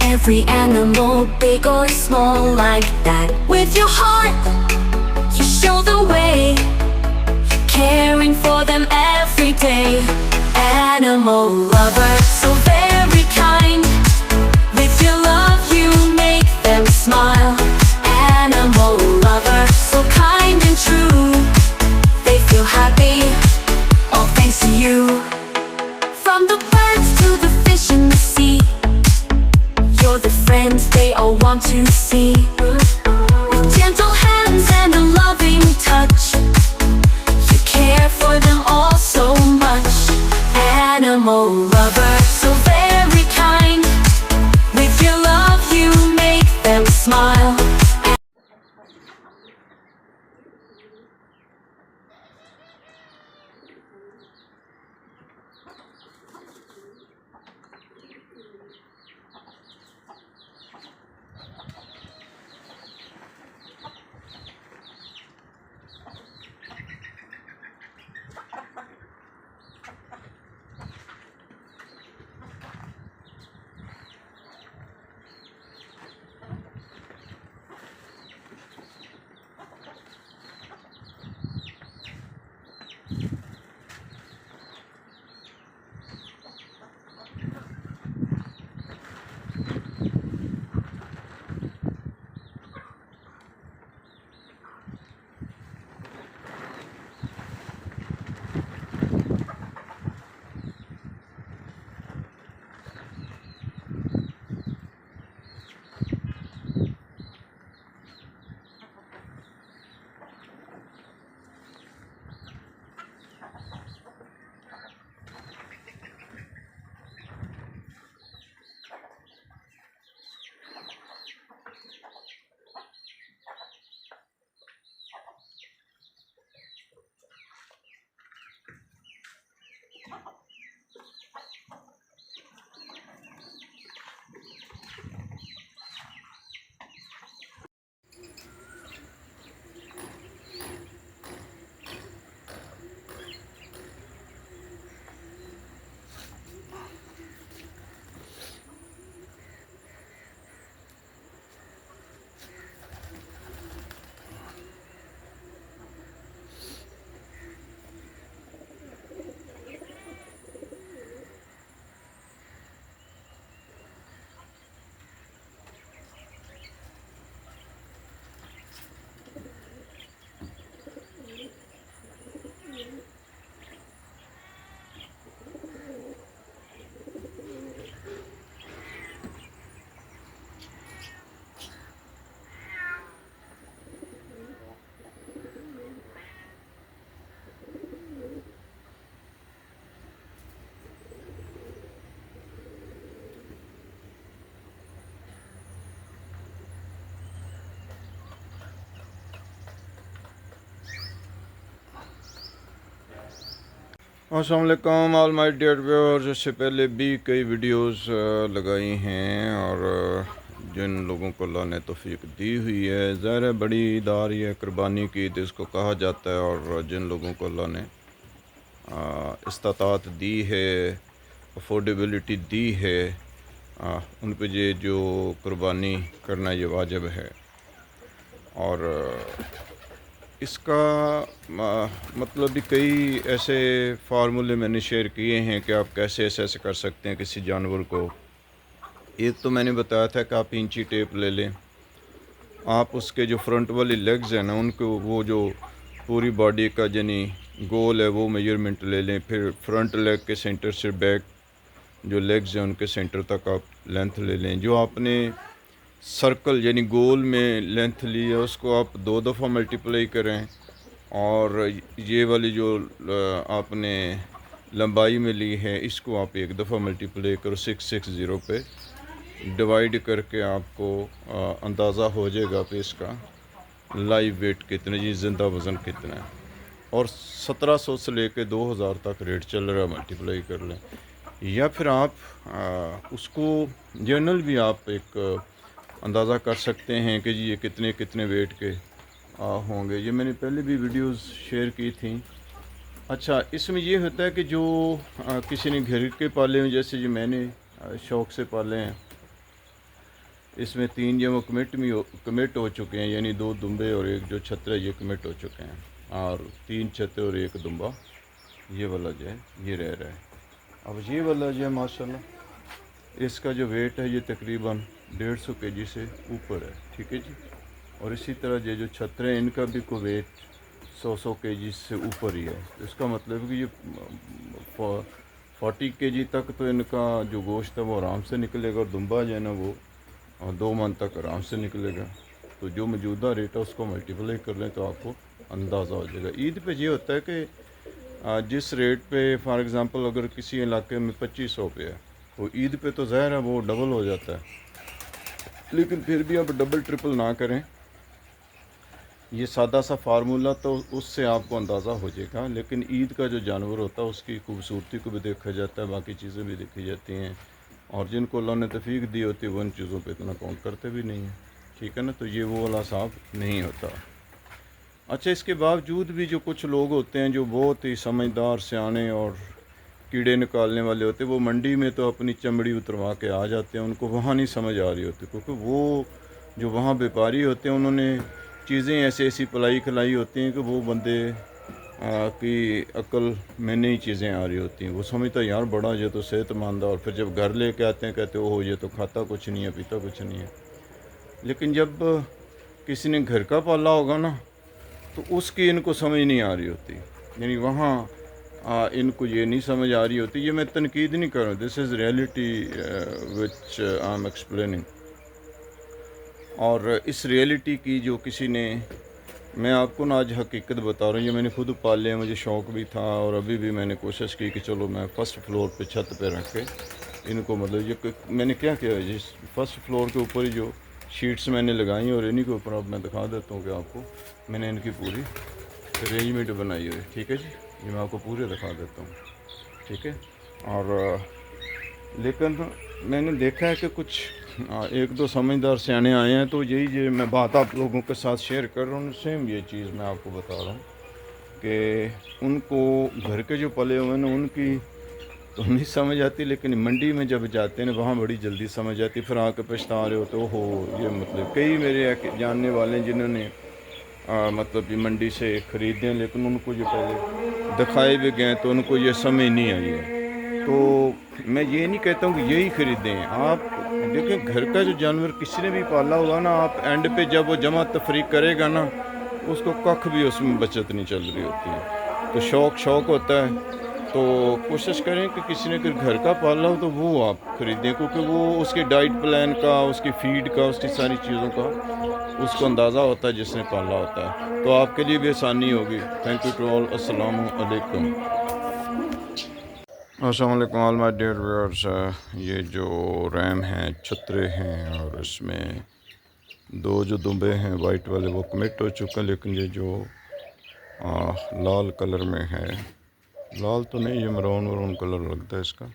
Every animal, big or small, like that. With your heart, you show the way, caring for them every day. Animal lover, so very kind. With your love, you make them smile. Animal lover, so kind and true. They feel happy, all thanks to you. From the birds to the fish in the sea, you're the friends they all want to see. With gentle hands and a loving touch, you care for them all so much. Animal lover, so very kind. With your love you make them smile. अस्सलाम वालेकुम all my dear viewers. इससे पहले भी कई videos लगाई हैं और जिन लोगों को अल्लाह ने तौफीक दी हुई है, ज़ाहिर है बड़ी ईद आ रही है, कुर्बानी की ईद इसको कहा जाता है। और जिन लोगों को अल्लाह ने इस्तात दी है, अफोर्डेबिलिटी दी है, उन पे ये जो कुर्बानी करना ये वाजिब है। और इसका मतलब भी कई ऐसे फार्मूले मैंने शेयर किए हैं कि आप कैसे ऐसे कर सकते हैं किसी जानवर को। एक तो मैंने बताया था कि आप इंची टेप ले लें, आप उसके जो फ्रंट वाली लेग्स हैं ना, उनको वो जो पूरी बॉडी का यानी गोल है वो मेजरमेंट ले लें। फिर फ्रंट लेग के सेंटर से बैक जो लेग्स हैं उनके सेंटर तक आप लेंथ ले लें। जो आपने सर्कल यानी गोल में लेंथ ली है उसको आप 2 दफ़ा मल्टीप्लाई करें, और ये वाली जो आपने लंबाई में ली है इसको आप 1 दफ़ा मल्टीप्लाई करो 660 पे डिवाइड करके आपको अंदाज़ा हो जाएगा कि इसका लाइव वेट कितना, जी ज़िंदा वज़न कितना है। और 1700 से लेके 2000 तक रेट चल रहा है, मल्टीप्लाई कर लें। या फिर आप उसको जर्नल भी आप एक अंदाज़ा कर सकते हैं कि जी ये कितने कितने वेट के होंगे। ये मैंने पहले भी वीडियोस शेयर की थी। अच्छा, इसमें ये होता है कि जो किसी ने घर के पाले हैं, जैसे जो मैंने शौक़ से पाले हैं, इसमें 3 जो कमिट हो चुके हैं, यानी 2 दुम्बे और 1 जो छत्ता ये कमिट हो चुके हैं, और 3 छत्ते और 1 दुम्बा ये वाला जो है ये रह रहा है। अब ये वाला जो है माशाल्लाह इसका जो वेट है ये तकरीबन 150 kg से ऊपर है, ठीक है जी। और इसी तरह ये जो छतरे हैं इनका भी कोई वेट 100 kg से ऊपर ही है। इसका मतलब है कि ये 40 kg तक तो इनका जो गोश्त है वो आराम से निकलेगा, और दुम्बा जो है ना वो 2 मन तक आराम से निकलेगा। तो जो मौजूदा रेट है उसको मल्टीप्लाई कर लें तो आपको अंदाज़ा हो जाएगा। ईद पे ये होता है कि जिस रेट पे फॉर एग्ज़ाम्पल अगर किसी इलाके में 2500 पे है तो ईद पे तो ज़ाहिर है वो डबल हो जाता है, लेकिन फिर भी आप डबल ट्रिपल ना करें। ये सादा सा फार्मूला तो उससे आपको अंदाज़ा हो जाएगा। लेकिन ईद का जो जानवर होता है उसकी खूबसूरती को भी देखा जाता है, बाकी चीज़ें भी देखी जाती हैं, और जिनको अल्लाह ने तौफीक दी होती है वो उन चीज़ों पे इतना काउंट करते भी नहीं हैं, ठीक है ना। तो ये वो वाला हिसाब नहीं होता। अच्छा, इसके बावजूद भी जो कुछ लोग होते हैं जो बहुत ही समझदार, सियाने और कीड़े निकालने वाले होते हैं, वो मंडी में तो अपनी चमड़ी उतरवा के आ जाते हैं। उनको वहाँ नहीं समझ आ रही होती, क्योंकि वो जो वहाँ व्यापारी होते हैं उन्होंने चीज़ें ऐसी ऐसी पलाई खिलाई होती हैं कि वो बंदे की अक्ल में नहीं चीज़ें आ रही होती हैं। वो समझता यार बड़ा ये तो सेहतमंद है, और फिर जब घर लेके आते हैं कहते ओह ये तो खाता कुछ नहीं है, पीता कुछ नहीं है। लेकिन जब किसी ने घर का पाला होगा ना तो उसकी इनको समझ नहीं आ रही होती, यानी वहाँ इनको ये नहीं समझ आ रही होती। ये मैं तनकीद नहीं कर रहा हूँ, this is reality which I am explaining. और इस रियलिटी की जो किसी ने, मैं आपको ना आज हकीकत बता रहा हूँ, ये मैंने खुद पाले हैं, मुझे शौक़ भी था, और अभी भी मैंने कोशिश की कि चलो मैं फ़र्स्ट फ्लोर पे छत पे रख के इनको, मतलब ये मैंने क्या किया, जिस फर्स्ट फ्लोर के ऊपर ही जो शीट्स मैंने लगाई और इन्हीं के ऊपर अब मैं दिखा देता हूँ कि आपको मैंने इनकी पूरी अरेंजमेंट बनाई हुई है, ठीक है जी। ये मैं आपको पूरे दिखा देता हूँ, ठीक है। और लेकिन मैंने देखा है कि कुछ 1-2 समझदार सियाने आए हैं, तो यही मैं बात आप लोगों के साथ शेयर कर रहा हूँ। सेम ये चीज़ मैं आपको बता रहा हूँ कि उनको घर के जो पले हुए हैं ना उनकी तो नहीं समझ आती, लेकिन मंडी में जब जाते हैं वहाँ बड़ी जल्दी समझ आती। फिर आके पछता रहे होते हो ये, मतलब कई मेरे जानने वाले हैं जिन्होंने मतलब ये मंडी से ख़रीदे हैं, लेकिन उनको जो पहले दिखाए भी गए तो उनको ये समझ नहीं आई है। तो मैं ये नहीं कहता हूँ कि यही ख़रीदें आप। देखें, घर का जो जानवर किसी ने भी पाला होगा ना, आप एंड पे जब वो जमा तफरीक करेगा ना उसको कख भी उसमें बचत नहीं चल रही होती है। तो शौक़ होता है, तो कोशिश करें कि किसी ने अगर घर का पाला हो तो वो आप ख़रीदें, क्योंकि वो उसके डाइट प्लान का, उसकी फ़ीड का, उसकी सारी चीज़ों का उसको अंदाज़ा होता है जिसने पाला होता है। तो आपके लिए भी आसानी होगी। Thank you to all. अस्सलाम वालेकुम। अस्सलाम वालेकुम ऑल माय डियर व्यूअर्स। ये जो रैम हैं, छतरे हैं, और इसमें 2 जो दुम्बे हैं वाइट वाले वो कमिट हो चुके हैं, लेकिन ये जो लाल कलर में है लाल तो नहीं, ये मरून वरून कलर लगता है इसका।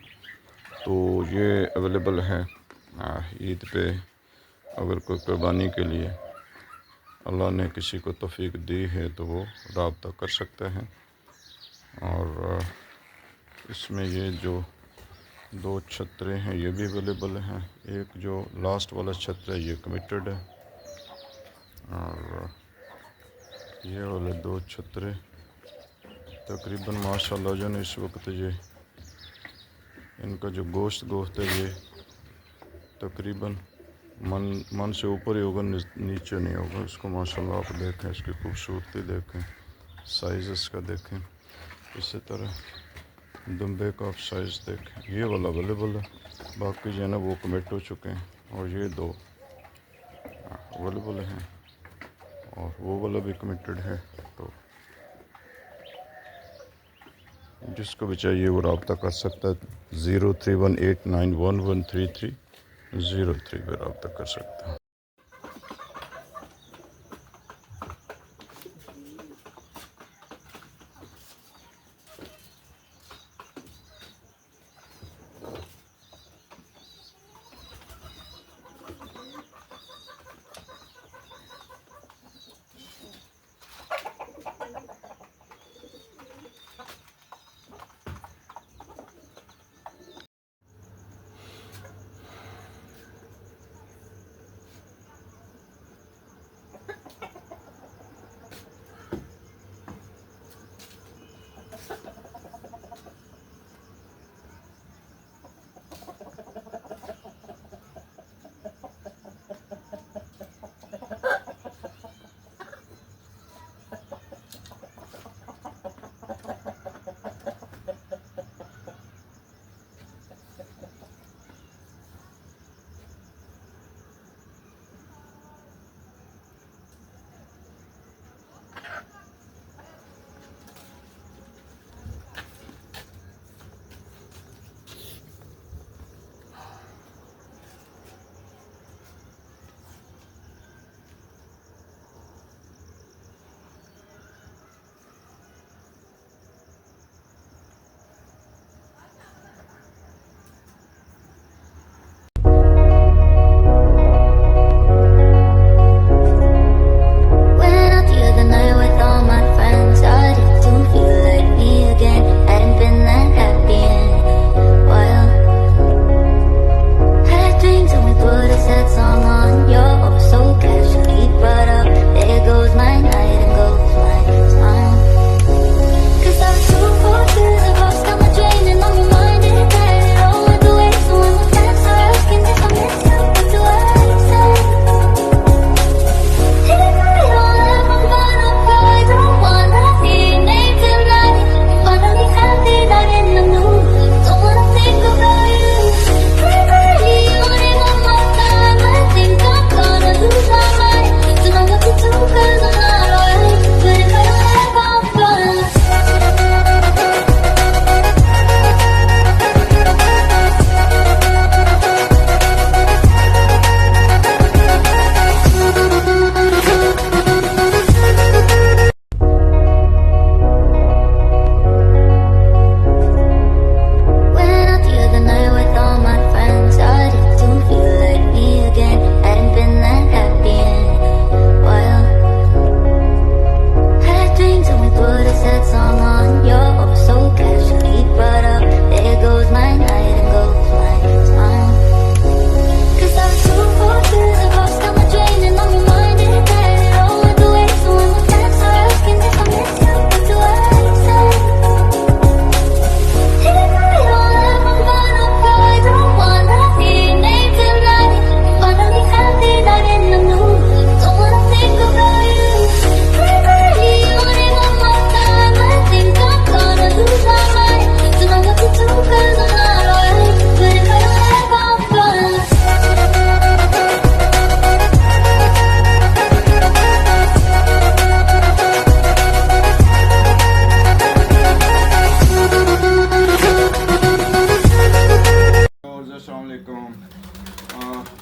तो ये अवेलेबल है ईद पे। अगर कोई कुर्बानी के लिए अल्लाह ने किसी को तौफीक दी है तो वो राब्ता कर सकते हैं। और इसमें ये जो 2 छतरे हैं ये भी अवेलेबल हैं। एक जो लास्ट वाला छत्र है ये कमिटेड है, और ये वाले 2 छतरे तकरीबन माशाल्लाह जो है इस वक्त ये इनका जो गोश्त है ये तकरीबन मन से ऊपर ही होगा, नीचे नहीं होगा। इसको माशाल्लाह आप देखें, इसकी खूबसूरती देखें, साइज़ इसका देखें। इसी तरह दुम्बे का आप साइज़ देखें। ये वाला अवेलेबल है, बाकी जो है ना वो कमिट हो चुके हैं। और ये 2 अवेलेबल हैं और वो वाला भी कमिटेड है। तो जिसको भी चाहिए वो रब्ता कर सकता है। 0318911330 पर रब्ता कर सकता है।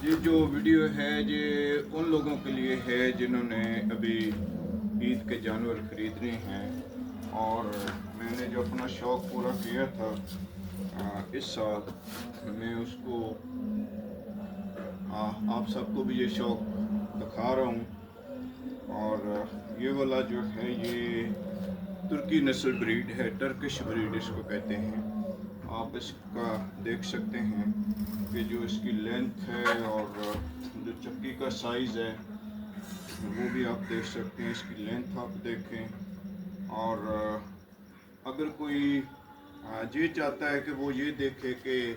ये जो वीडियो है ये उन लोगों के लिए है जिन्होंने अभी ईद के जानवर ख़रीदने हैं और मैंने जो अपना शौक़ पूरा किया था इस साल, मैं उसको आप सबको भी ये शौक़ दिखा रहा हूँ। और ये वाला जो है ये तुर्की नस्ल ब्रीड है, टर्किश ब्रीड इसको कहते हैं। आप इसका देख सकते हैं कि जो इसकी लेंथ है और जो चक्की का साइज़ है वो भी आप देख सकते हैं। इसकी लेंथ आप देखें। और अगर कोई ये चाहता है कि वो ये देखे कि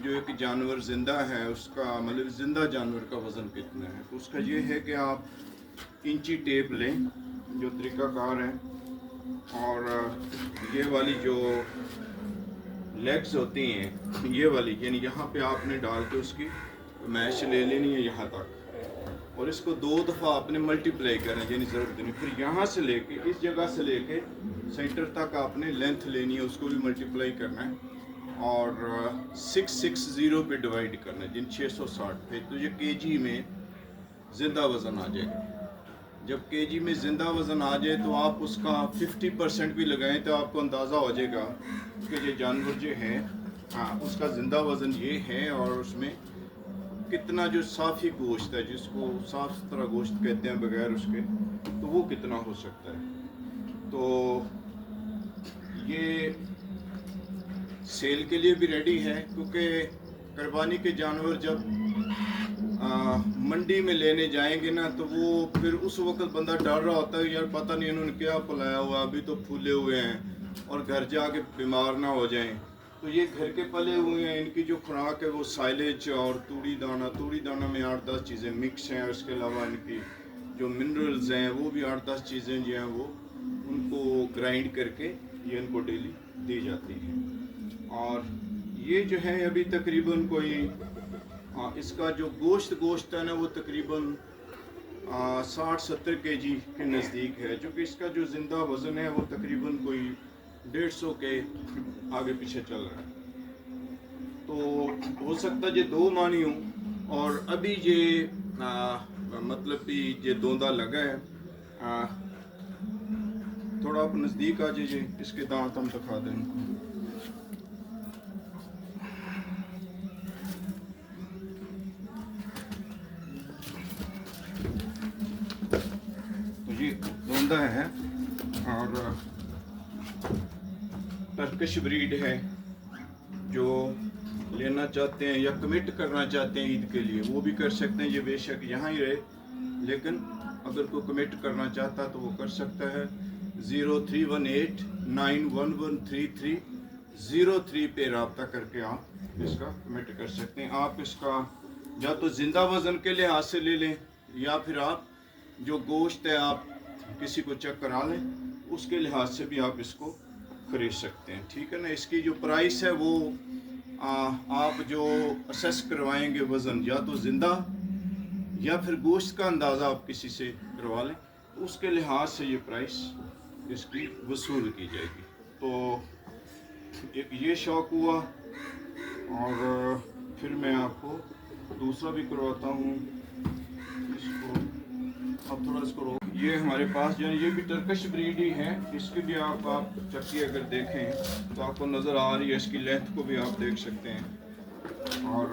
जो एक जानवर ज़िंदा है उसका मतलब ज़िंदा जानवर का वज़न कितना है, तो उसका ये है कि आप इंची टेप लें जो तरीक़ाकार है, और ये वाली जो लेग्स होती हैं ये वाली, यानी यहाँ पे आपने डाल के उसकी मैश ले लेनी है यहाँ तक, और इसको 2 दफ़ा आपने मल्टीप्लाई करना है, यानी ज़रूरत नहीं। फिर यहाँ से लेके इस जगह से लेके सेंटर तक आपने लेंथ लेनी है, उसको भी मल्टीप्लाई करना है और 660 पे डिवाइड करना है, जिन 660 पे, तो ये केजी में ज़िंदा वज़न आ जाएगा। जब केजी में ज़िंदा वज़न आ जाए तो आप उसका 50% भी लगाएं तो आपको अंदाज़ा हो जाएगा कि ये जानवर जो है उसका ज़िंदा वज़न ये है, और उसमें कितना जो साफ़ी गोश्त है, जिसको साफ़ सुथरा गोश्त कहते हैं बगैर उसके, तो वो कितना हो सकता है। तो ये सेल के लिए भी रेडी है, क्योंकि कुर्बानी के जानवर जब मंडी में लेने जाएंगे ना, तो वो फिर उस वक्त बंदा डर रहा होता है, यार पता नहीं इन्होंने क्या पलाया हुआ, अभी तो फूले हुए हैं और घर जाके बीमार ना हो जाएं। तो ये घर के पले हुए हैं, इनकी जो खुराक है वो साइलेज और तूड़ी दाना में 8-10 चीज़ें मिक्स हैं। उसके अलावा इनकी जो मिनरल्स हैं वो भी 8-10 चीज़ें जो हैं वो उनको ग्राइंड करके ये इनको डेली दी जाती हैं। और ये जो है अभी तकरीबन कोई इसका जो गोश्त है ना वो तकरीबन 60-70 केजी के नज़दीक है, जो कि इसका जो ज़िंदा वज़न है वो तकरीबन कोई 150 के आगे पीछे चल रहा है। तो हो सकता है ये 2 मानी हूँ, और अभी ये मतलब कि ये दोंदा लगा है। थोड़ा आप नज़दीक आ जाइए, इसके दांत हम दिखा दें उनको। तो ये दोंदा है और टर्किश ब्रीड है। जो लेना चाहते हैं या कमिट करना चाहते हैं ईद के लिए वो भी कर सकते हैं। ये बेशक यहाँ ही रहे, लेकिन अगर कोई कमिट करना चाहता तो वो कर सकता है। 031891133303 पे रब्ता करके आप इसका कमिट कर सकते हैं। आप इसका या तो ज़िंदा वज़न के लिहाज से ले लें, या फिर आप जो गोश्त है आप किसी को चेक करा लें, उसके लिहाज से भी आप इसको खरीद सकते हैं। ठीक है ना। इसकी जो प्राइस है वो आप जो असेस करवाएंगे वज़न, या तो ज़िंदा या फिर गोश्त का अंदाज़ा आप किसी से करवा लें, तो उसके लिहाज से ये प्राइस इसकी वसूल की जाएगी। तो एक ये शौक़ हुआ, और फिर मैं आपको दूसरा भी करवाता हूँ। इसको अब थोड़ा इसको रोक। ये हमारे पास जो है ये भी टर्किश ब्रीड ही है। इसकी भी आप चक्की अगर देखें तो आपको नज़र आ रही है, इसकी लेंथ को भी आप देख सकते हैं। और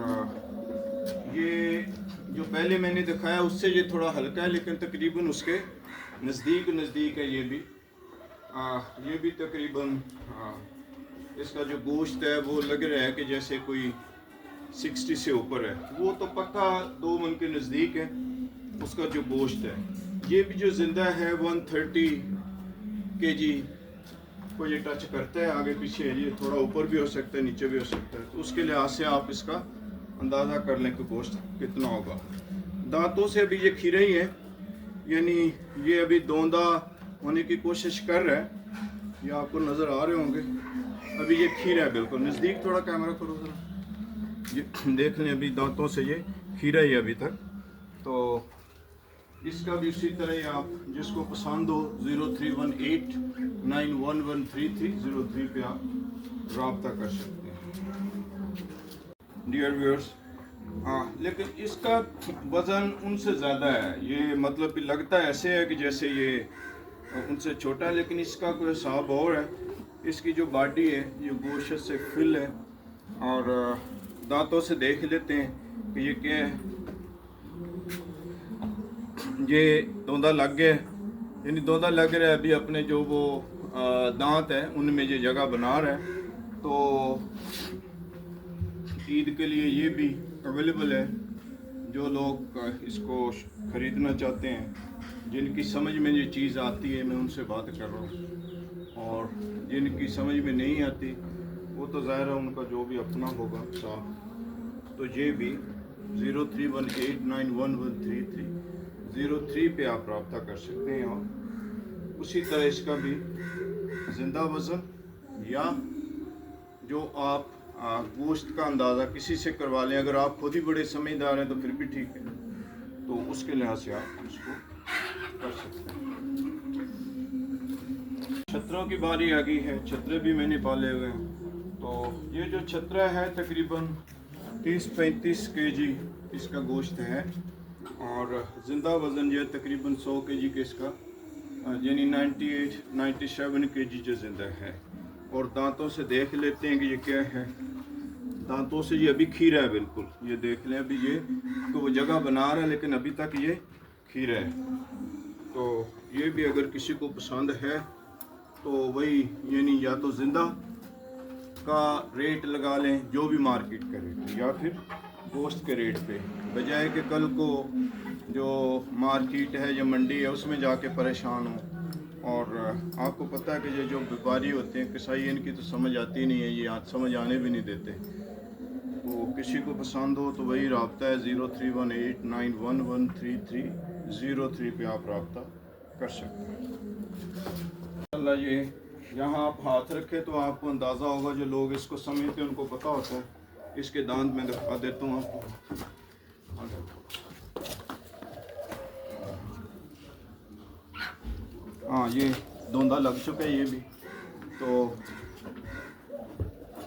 ये जो पहले मैंने दिखाया उससे ये थोड़ा हल्का है, लेकिन तकरीबन उसके नज़दीक है। ये भी तकरीबन इसका जो गोश्त है वो लग रहा है कि जैसे कोई 60 से ऊपर है। वो तो पक्का 2 मन के नज़दीक है उसका जो गोश्त है। ये भी जो ज़िंदा है 130 केजी को ये टच करता है आगे पीछे। ये थोड़ा ऊपर भी हो सकता है, नीचे भी हो सकता है। तो उसके लिहाज से आप इसका अंदाज़ा कर लें कि गोश्त कितना होगा। दांतों से अभी ये खीरा ही है, यानी ये अभी दोंदा होने की कोशिश कर रहा है। ये आपको नज़र आ रहे होंगे, अभी ये खीरा है बिल्कुल। नज़दीक थोड़ा कैमरा करो ज़रा, ये देख लें अभी दांतों से ये खीरा ही है अभी तक। तो इसका भी उसी तरह ही आप जिसको पसंद हो 031891133303 पे आप रब्ता कर सकते हैं। डियर व्यूअर्स, लेकिन इसका वज़न उनसे ज़्यादा है। ये मतलब कि लगता ऐसे है कि जैसे ये उनसे छोटा है, लेकिन इसका कोई हिसाब और है। इसकी जो बॉडी है ये गोश्त से फिल है, और दांतों से देख लेते हैं कि ये क्या है। ये दोंदा लग गया है, यानी दोंदा लग रहा है अभी अपने जो वो दांत है उनमें ये जगह बना रहा है। तो ईद के लिए ये भी अवेलेबल है। जो लोग इसको ख़रीदना चाहते हैं, जिनकी समझ में ये चीज़ आती है, मैं उनसे बात कर रहा हूँ। और जिनकी समझ में नहीं आती वो तो ज़ाहिर है उनका जो भी अपना होगा साहब। तो ये भी 0318911330 पे आप रब्ता कर सकते हैं। और उसी तरह इसका भी ज़िंदा वज़न या जो आप गोश्त का अंदाज़ा किसी से करवा लें, अगर आप खुद ही बड़े समझदार हैं तो फिर भी ठीक है, तो उसके लिहाज से आप उसको कर सकते हैं। छतरों की बारी आ गई है। छतरे भी मैंने पाले हुए हैं। तो ये जो छतरा है तकरीबन 30-35 केजी इसका गोश्त है, और ज़िंदा वज़न ये तकरीबन 100 केजी के इसका, यानी 98-97 केजी जो ज़िंदा है। और दांतों से देख लेते हैं कि ये क्या है। दांतों से ये अभी खीरा है, बिल्कुल ये देख लें, अभी ये तो वो जगह बना रहा है लेकिन अभी तक ये खीरा है। तो ये भी अगर किसी को पसंद है तो वही, यानी या तो ज़िंदा का रेट लगा लें जो भी मार्केट का रेट, या फिर गोश्त के रेट पे, बजाय कि कल को जो मार्केट है या मंडी है उसमें जाके परेशान हो। और आपको पता है कि ये जो व्यापारी होते हैं कसाई, इनकी तो समझ आती नहीं है, ये समझ आने भी नहीं देते। तो किसी को पसंद हो तो वही रब्ता है 0318911330 पे आप रब्ता कर सकते हैं। अल्लाह, ये यहाँ आप हाथ रखे तो आपको अंदाज़ा होगा, जो लोग इसको समझते हैं उनको पता होता है। इसके दांत में दिखा देता हूँ आपको। हाँ, ये दोंदा लग चुका है ये भी। तो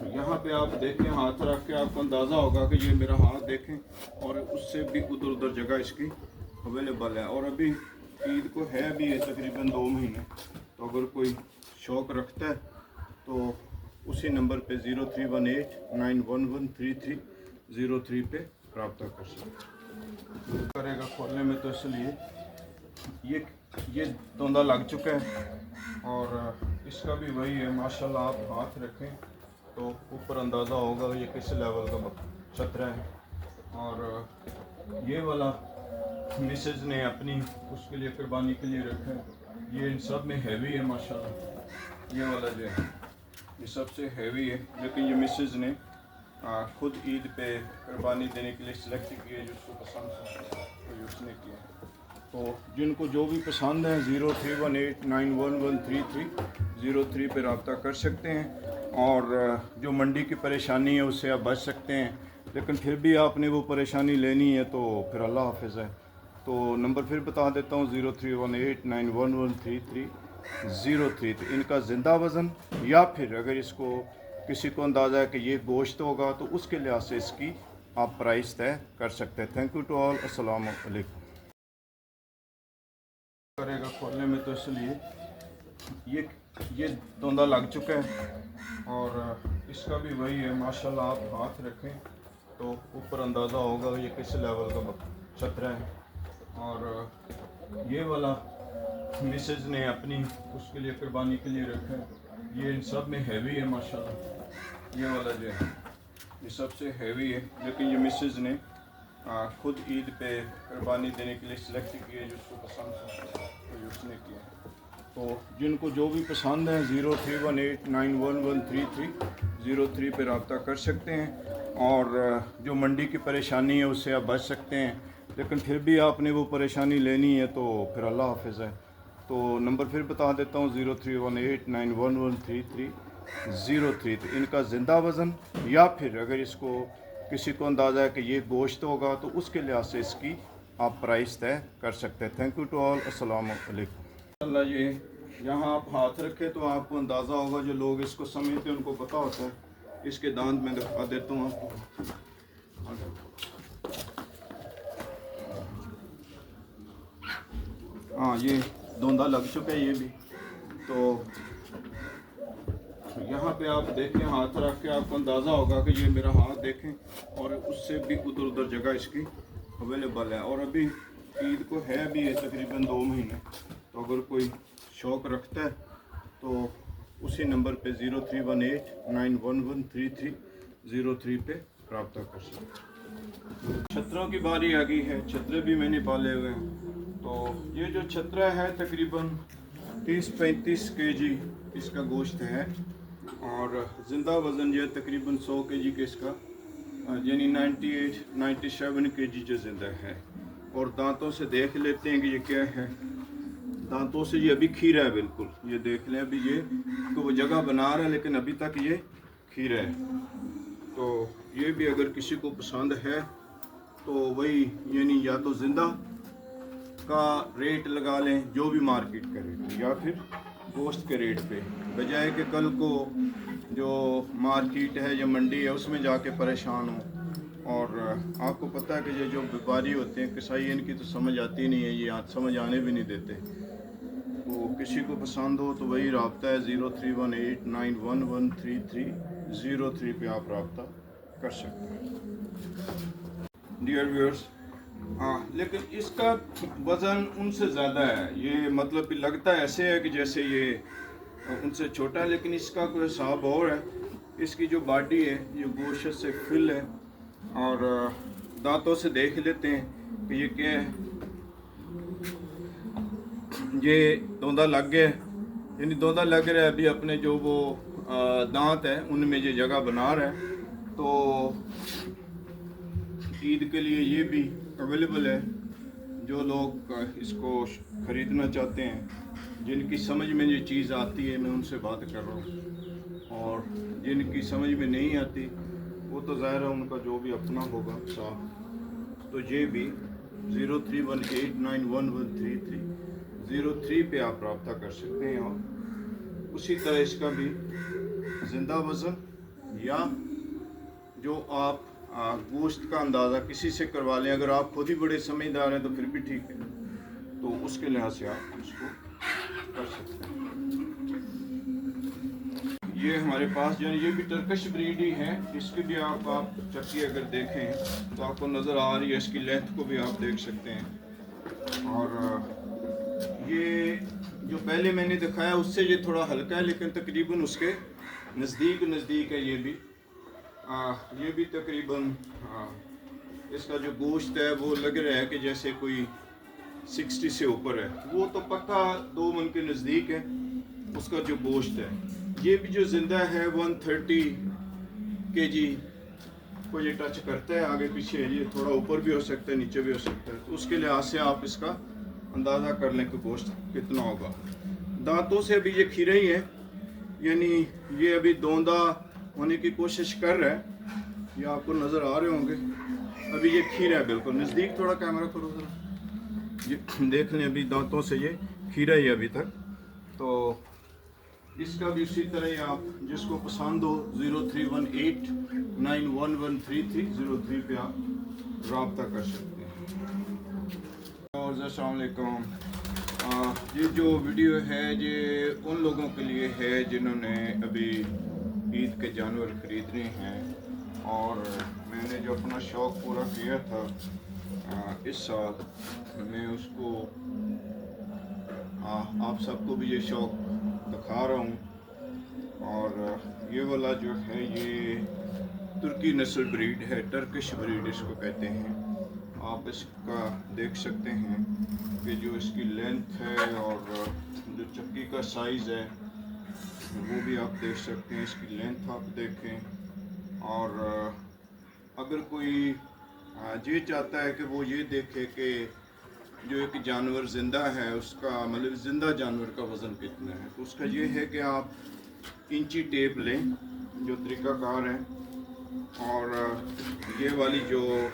यहाँ पे आप देखें, हाथ रख के आपको अंदाज़ा होगा कि ये मेरा हाथ देखें, और उससे भी उधर उधर जगह इसकी अवेलेबल है। और अभी ईद को है भी है तकरीबन 2 महीने। तो अगर कोई शौक़ रखता है तो उसी नंबर पे 0318911330 पे रब्ता कर सकते करेगा खोलने में। तो इसलिए ये दोंदा लग चुका है, और इसका भी वही है। माशाल्लाह, आप हाथ रखें तो ऊपर अंदाज़ा होगा ये किस लेवल का छतरा है। और ये वाला मिसेज ने अपनी उसके लिए कुर्बानी के लिए रखा है। ये इन सब में हैवी है माशाल्लाह। ये वाला जो है ये सबसे हैवी है, लेकिन ये मिसेज ने खुद ईद पे कुर्बानी देने के लिए सिलेक्ट किया, जिसको पसंद था तो उसने किया। तो जिनको जो भी पसंद है 0318911330 पे रब्ता कर सकते हैं। और जो मंडी की परेशानी है उससे आप बच सकते हैं, लेकिन फिर भी आपने वो परेशानी लेनी है तो फिर अल्लाह हाफिज़ है। तो नंबर फिर बता देता हूँ 0318911330। तो इनका ज़िंदा वज़न, या फिर अगर इसको किसी को अंदाज़ा है कि ये गोश्त होगा तो उसके लिहाज से इसकी आप प्राइस तय कर सकते हैं। Thank you to all. अस्सलाम वालेकुम। करेगा खोलने में। तो इसलिए ये दोंदा लग चुका है, और इसका भी वही है। माशाल्लाह, आप हाथ रखें तो ऊपर अंदाज़ा होगा ये किस लेवल का छतरा है। और ये वाला मिसेज ने अपनी उसके लिए कुर्बानी के लिए रखा है। ये इन सब में हैवी है माशाल्लाह। ये वाला जो है ये सबसे हैवी है, लेकिन ये मिसेज ने खुद ईद पे कुर्बानी देने के लिए सिलेक्ट किया, जिसको पसंद था तो उसने किया। तो जिनको जो भी पसंद है 0318911330 पे रब्ता कर सकते हैं। और जो मंडी की परेशानी है उससे आप बच सकते हैं, लेकिन फिर भी आपने वो परेशानी लेनी है तो फिर अल्लाह हाफिज़ है। तो नंबर फिर बता देता हूँ 0318911330। तो इनका ज़िंदा वज़न, या फिर अगर इसको किसी को अंदाज़ा है कि ये गोश्त होगा तो उसके लिहाज से इसकी आप प्राइस तय कर सकते हैं। Thank you to all. अस्सलाम वालेकुम। अल्लाह, ये यहाँ आप हाथ रखें तो आपको अंदाज़ा होगा, जो लोग इसको समझते हैं उनको पता होता है। इसके दांत में दिखा देता हूँ आपको। हाँ, ये धोंधा लग चुका है ये भी। तो यहाँ पे आप देखें, हाथ रख के आपको अंदाज़ा होगा कि ये मेरा हाथ देखें, और उससे भी उधर उधर जगह इसकी अवेलेबल है। और अभी ईद को है भी ये तकरीबन 2 महीने। तो अगर कोई शौक़ रखता है तो उसी नंबर पे 031891133303 पे रब्ता कर सकते हैं। छतरों की बारी आ गई है। छतरे भी मैंने पाले हुए हैं। तो ये जो छतरा है तकरीबन 30-35 केजी इसका गोश्त है, और ज़िंदा वज़न ये तकरीबन 100 केजी के इसका, यानी 98-97 केजी जो ज़िंदा है। और दांतों से देख लेते हैं कि ये क्या है। दांतों से ये अभी खीरा है बिल्कुल, ये देख लें अभी ये तो वो जगह बना रहा है, लेकिन अभी तक ये खीरा है। तो ये भी अगर किसी को पसंद है तो वही, यानी या तो ज़िंदा का रेट लगा लें जो भी मार्केट का रेट, या फिर गोश्त के रेट पे, बजाय कि कल को जो मार्केट है या मंडी है उसमें जाके परेशान हो। और आपको पता है कि ये जो व्यापारी होते हैं कसाई, इनकी तो समझ आती नहीं है, ये समझ आने भी नहीं देते। तो किसी को पसंद हो तो वही रब्ता है 031891133303 पे आप रब्ता कर सकते हैं। डियर व्यूअर्स, हाँ, लेकिन इसका वज़न उनसे ज़्यादा है। ये मतलब कि लगता ऐसे है कि जैसे ये उनसे छोटा है, लेकिन इसका कोई हिसाब और है। इसकी जो बॉडी है ये गोश्त से फिल है। और दांतों से देख लेते हैं कि ये क्या है। ये धोंधा लग गया, यानी धोंधा लग रहा है अभी अपने जो वो दांत है उनमें ये जगह बना रहा है। तो ईद के लिए ये भी अवेलेबल है। जो लोग इसको ख़रीदना चाहते हैं, जिनकी समझ में ये चीज़ आती है, मैं उनसे बात कर रहा हूँ। और जिनकी समझ में नहीं आती वो तो ज़ाहिर है उनका जो भी अपना होगा साफ। तो ये भी 031891133303 पे आप रब्ता कर सकते हैं। और उसी तरह इसका भी ज़िंदा वज़न या जो आप गोश्त का अंदाज़ा किसी से करवा लें। अगर आप खुद ही बड़े समझदार हैं तो फिर भी ठीक है, तो उसके लिहाज से आप उसको कर सकते हैं। ये हमारे पास जो है ये भी टर्किश ब्रीड ही है। इसकी भी आप चक्की अगर देखें तो आपको नज़र आ रही है, इसकी लेंथ को भी आप देख सकते हैं। और ये जो पहले मैंने दिखाया उससे ये थोड़ा हल्का है, लेकिन तकरीबन उसके नज़दीक है। ये भी तकरीबन इसका जो गोश्त है वो लग रहा है कि जैसे कोई 60 से ऊपर है। वो तो पक्का 2 मन के नज़दीक है उसका जो गोश्त है। ये भी जो ज़िंदा है 130 केजी को ये टच करता है आगे पीछे। ये थोड़ा ऊपर भी हो सकता है, नीचे भी हो सकता है। तो उसके लिहाज से आप इसका अंदाज़ा कर लें कि गोश्त कितना होगा। दांतों से अभी ये खीरा ही है, यानी ये अभी धोंधा होने की कोशिश कर रहा है। ये आपको नज़र आ रहे होंगे, अभी ये खीरा है बिल्कुल। नज़दीक थोड़ा कैमरा करो ज़रा, ये देख लें अभी दांतों से ये खीरा ही है अभी तक। तो इसका भी उसी तरह ही आप जिसको पसंद हो 031891133303 पे आप रब्ता कर सकते हैं। और अस्सलाम वालेकुम। ये जो वीडियो है ये उन लोगों के लिए है जिन्होंने अभी ईद के जानवर ख़रीदने हैं। और मैंने जो अपना शौक़ पूरा किया था इस साल, मैं उसको आप सबको भी ये शौक़ दिखा रहा हूँ। और ये वाला जो है ये तुर्की नस्ल ब्रीड है, टर्किश ब्रीड इसको कहते हैं। आप इसका देख सकते हैं कि जो इसकी लेंथ है और जो चक्की का साइज़ है वो भी आप देख सकते हैं। इसकी लेंथ आप देखें। और अगर कोई ये चाहता है कि वो ये देखे कि जो एक जानवर ज़िंदा है उसका मतलब ज़िंदा जानवर का वज़न कितना है, तो उसका ये है कि आप इंची टेप लें जो तरीक़ाकार है। और ये वाली जो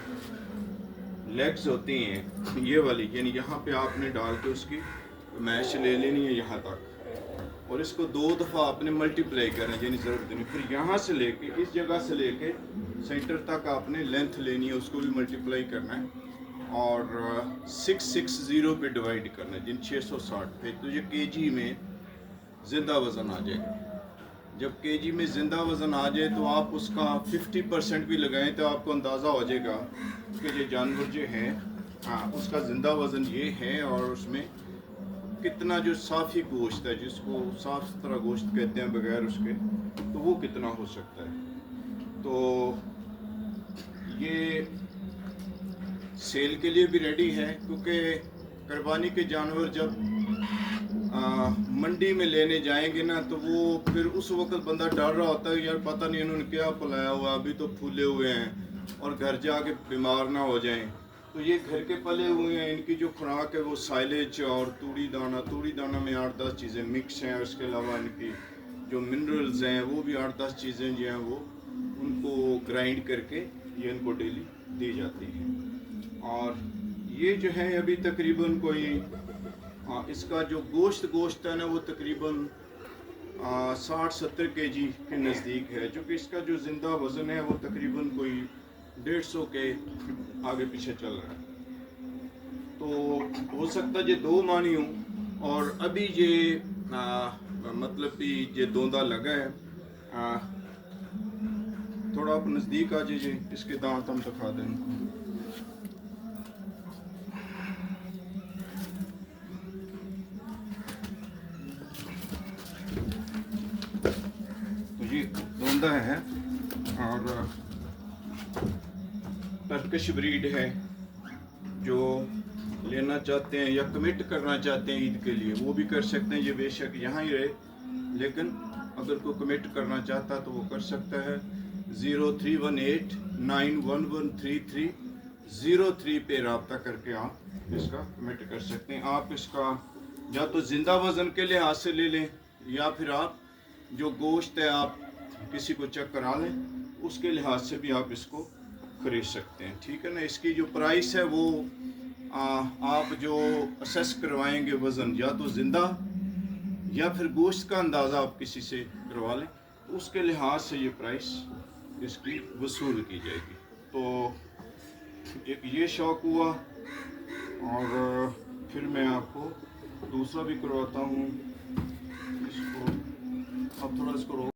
लेग्स होती हैं ये वाली, यानी यहाँ पे आपने डाल के उसकी मैश ले लेनी है यहाँ तक। और इसको 2 दफ़ा आपने मल्टीप्लाई करना है, यानी ज़रूरत नहीं। फिर यहाँ से लेके इस जगह से लेके सेंटर तक आपने लेंथ लेनी है, उसको भी मल्टीप्लाई करना है। और 660 पे डिवाइड करना है, जिन 660 पे, तो ये केजी में ज़िंदा वज़न आ जाएगा। जब केजी में ज़िंदा वज़न आ जाए तो आप उसका 50% भी लगाएं तो आपको अंदाज़ा हो जाएगा कि ये जानवर जो है, हाँ, उसका ज़िंदा वज़न ये है और उसमें कितना जो साफ़ी गोश्त है, जिसको साफ़ सुथरा गोश्त कहते हैं बगैर उसके, तो वो कितना हो सकता है। तो ये सेल के लिए भी रेडी है, क्योंकि कुर्बानी के जानवर जब मंडी में लेने जाएंगे ना, तो वो फिर उस वक्त बंदा डर रहा होता है, यार पता नहीं इन्होंने क्या पलाया हुआ, अभी तो फूले हुए हैं और घर जाके बीमार ना हो जाएं। तो ये घर के पले हुए हैं, इनकी जो खुराक है वो साइलेज और तूड़ी दाना में 8-10 चीज़ें मिक्स हैं। उसके अलावा इनकी जो मिनरल्स हैं वो भी 8-10 चीज़ें जो हैं वो उनको ग्राइंड करके ये इनको डेली दी जाती हैं। और ये जो है अभी तकरीबन कोई इसका जो गोश्त है ना, वो तकरीबन 60-70 केजी के नज़दीक है, जो कि इसका जो ज़िंदा वज़न है वो तकरीबन कोई 150 के आगे पीछे चल रहा है। तो हो सकता है ये 2 मानी हूँ, और अभी ये मतलब कि ये दोंदा लगा है। थोड़ा आप नज़दीक आ जाइए, इसके दांत हम दिखा दें इनको। तो ये दोंदा है और टर्किश ब्रीड है। जो लेना चाहते हैं या कमिट करना चाहते हैं ईद के लिए, वो भी कर सकते हैं। ये बेशक यहाँ ही रहे, लेकिन अगर कोई कमिट करना चाहता तो वो कर सकता है। 0318911303 पे रब्ता करके आप इसका कमिट कर सकते हैं। आप इसका या तो ज़िंदा वज़न के लिहाज से ले लें, या फिर आप जो गोश्त है आप किसी को चेक करा लें, उसके लिहाज से भी आप इसको खरीद सकते हैं। ठीक है ना। इसकी जो प्राइस है वो आप जो असेस करवाएंगे वज़न, या तो ज़िंदा या फिर गोश्त का अंदाज़ा आप किसी से करवा लें, तो उसके लिहाज से ये प्राइस इसकी वसूल की जाएगी। तो एक ये शौक़ हुआ, और फिर मैं आपको दूसरा भी करवाता हूँ। इसको अब थोड़ा इसको रोक